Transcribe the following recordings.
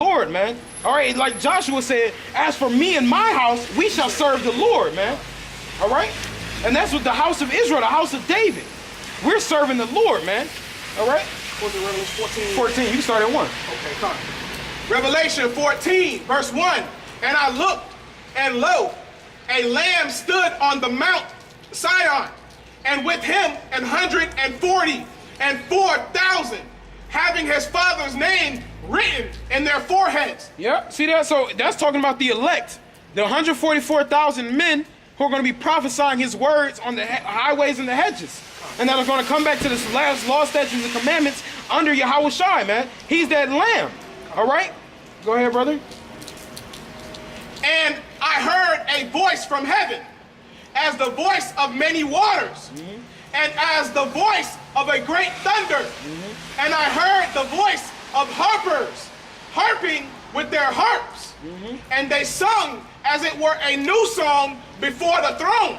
Lord, man. All right, like Joshua said, as for me and my house, we shall serve the Lord, man. All right? And that's what the house of Israel, the house of David. We're serving the Lord, man. All right? What's it, Revelation 14? 14, you can start at 1. Okay, come. Revelation 14, verse 1. And I looked, and lo, a lamb stood on the Mount Sion, and with him 144,000, having his father's name written in their foreheads. Yeah, see that? So that's talking about the elect. The 144,000 men who are going to be prophesying his words on the highways and the hedges. And that are going to come back to this last law, statutes, and commandments under Yahweh Shai, man. He's that lamb. All right? Go ahead, brother. And I heard a voice from heaven, as the voice of many waters, and as the voice of a great thunder. And I heard the voice of harpers, harping with their harps. And they sung as it were a new song before the throne,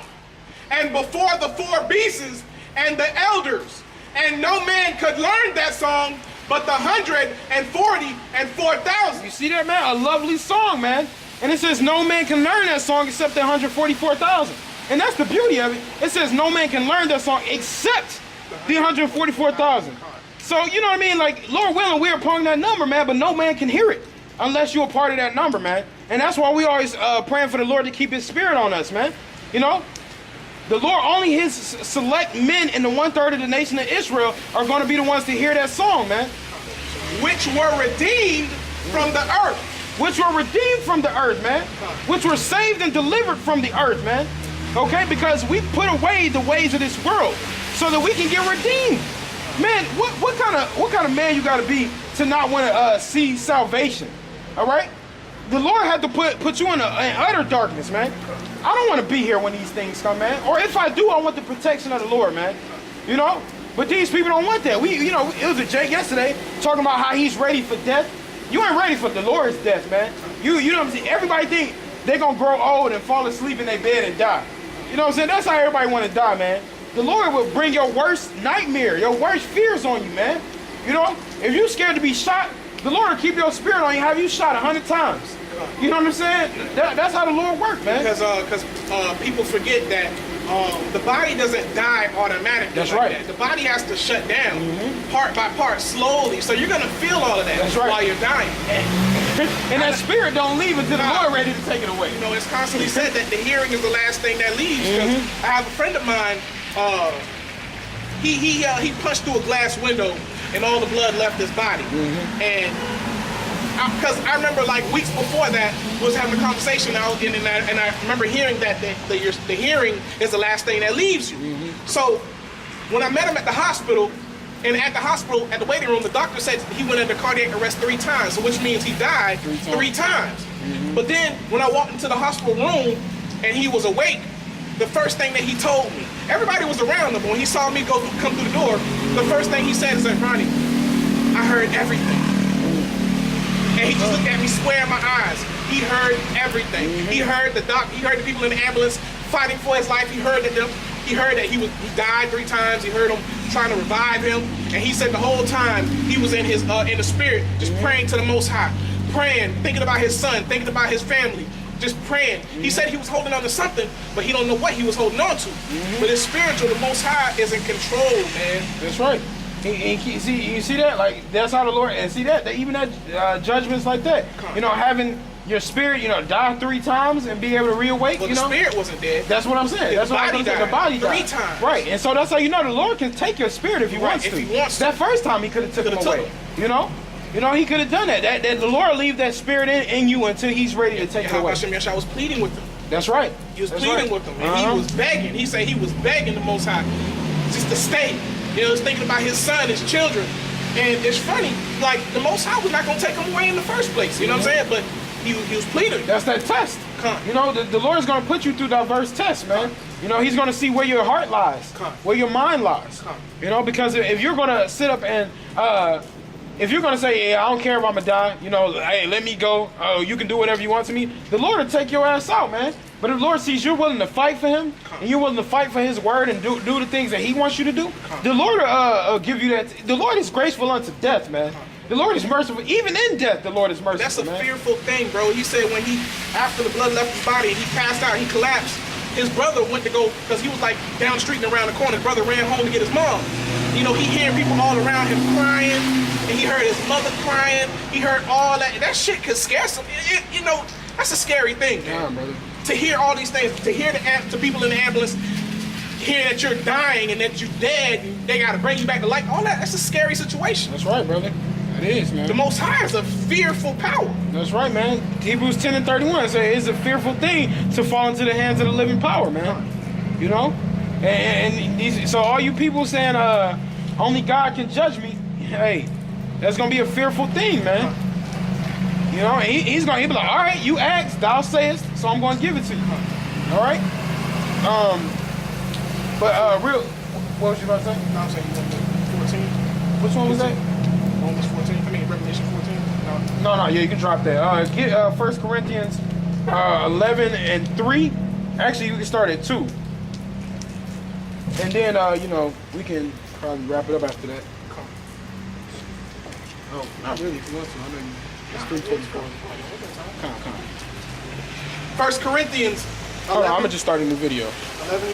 and before the 4 beasts and the elders. And no man could learn that song but the 144,000. You see that, man? A lovely song, man. And it says no man can learn that song except the 144,000. And that's the beauty of it. It says no man can learn that song except the 144,000. So, you know what I mean? Like, Lord willing, we're upon that number, man, but no man can hear it unless you're a part of that number, man. And that's why we always praying for the Lord to keep his spirit on us, man. You know? The Lord, only his select men in the 1/3 of the nation of Israel are going to be the ones to hear that song, man. Which were redeemed from the earth. Which were redeemed from the earth, man. Which were saved and delivered from the earth, man. Okay? Because we put away the ways of this world so that we can get redeemed. Man, what kind of man you got to be to not want to see salvation? All right? The Lord had to put you in utter darkness, man. I don't want to be here when these things come, man. Or if I do, I want the protection of the Lord, man. You know? But these people don't want that. It was a Jake yesterday talking about how he's ready for death. You ain't ready for the Lord's death, man. You know what I'm saying? Everybody think they're going to grow old and fall asleep in their bed and die. You know what I'm saying? That's how everybody want to die, man. The Lord will bring your worst nightmare, your worst fears on you, man. You know? If you're scared to be shot, the Lord will keep your spirit on you, have you shot 100 times. You know what I'm saying? That's how the Lord works, man. Because people forget that the body doesn't die automatically. That's right. That. The body has to shut down part by part, slowly. So you're going to feel all of that while you're dying. And that spirit don't leave until the Lord ready to take it away. You know, it's constantly said that the hearing is the last thing that leaves. Because I have a friend of mine, he punched through a glass window and all the blood left his body. And because I remember like weeks before that was having a conversation and I remember hearing that the hearing is the last thing that leaves you. So when I met him at the hospital, and at the hospital, at the waiting room, the doctor said he went under cardiac arrest 3 times, so which means he died 3 times. But then when I walked into the hospital room and he was awake, the first thing that he told me, everybody was around him, but when he saw me come through the door, the first thing he said is like, Ronnie, I heard everything. And he just looked at me, square in my eyes. He heard everything. He heard the people in the ambulance fighting for his life. He heard that he died 3 times. He heard them trying to revive him. And he said the whole time he was in the spirit, just praying to the Most High, praying, thinking about his son, thinking about his family, just praying. He said he was holding on to something, but he don't know what he was holding on to. But his spiritual, the Most High is in control, man. That's right. You see that? Like, that's how the Lord, and see that even that judgments like that. You know, having your spirit, die 3 times and be able to reawake. Well, the spirit wasn't dead. That's what I'm saying. That's what I'm saying. The body died 3 times. Right, and so that's how you know the Lord can take your spirit if he wants to. If he wants to. That first time he could have took him away. You know, he could have done that. That the Lord leave that spirit in you until he's ready to take it away. I was pleading with him. That's right. He was pleading with him, and he was begging. He said he was begging the Most High just to stay. He was thinking about his son, his children. And it's funny, like, the Most High was not going to take him away in the first place. You know what I'm saying? But he was pleading. That's that test. You know, the Lord is going to put you through diverse tests, man. You know, he's going to see where your heart lies, where your mind lies. You know, because if you're going to sit up and, if you're going to say, yeah, I don't care if I'm going to die, hey, let me go, you can do whatever you want to me, the Lord will take your ass out, man. But if the Lord sees you're willing to fight for him, and you're willing to fight for his word and do the things that he wants you to do, the Lord will give you that. The Lord is graceful unto death, man. The Lord is merciful. Even in death, the Lord is merciful. That's a man. fearful thing, bro. He said when after the blood left his body, he passed out, he collapsed. His brother went to go, because he was like down the street and around the corner. His brother ran home to get his mom. You know, he hearing people all around him crying, and he heard his mother crying. He heard all that. That shit could scare some. You know, that's a scary thing, man. Yeah, brother. To hear all these things, to hear to people in the ambulance, hear that you're dying and that you're dead, and they got to bring you back to life. All that's a scary situation. That's right, brother. It is, man. The Most High is a fearful power. That's right, man. Hebrews 10 and 31 say it's a fearful thing to fall into the hands of the living power, man. You know? So all you people saying only God can judge me, hey, that's gonna be a fearful thing, man. You know, he's gonna be like, all right, you asked, thou sayest, so I'm gonna give it to you. All right? What was you about to say? No, I'm saying 14. Which one was that? Romans 14. I mean, Revelation 14. No, yeah, you can drop that. Get 1 Corinthians 11 and 3. Actually, you can start at 2. And then, you know, we can probably wrap it up after that. Oh, not really, if you want to. I know you. It's 3:24. Come on. 1 Corinthians. Hold on, I'm going to just start a new video. 11.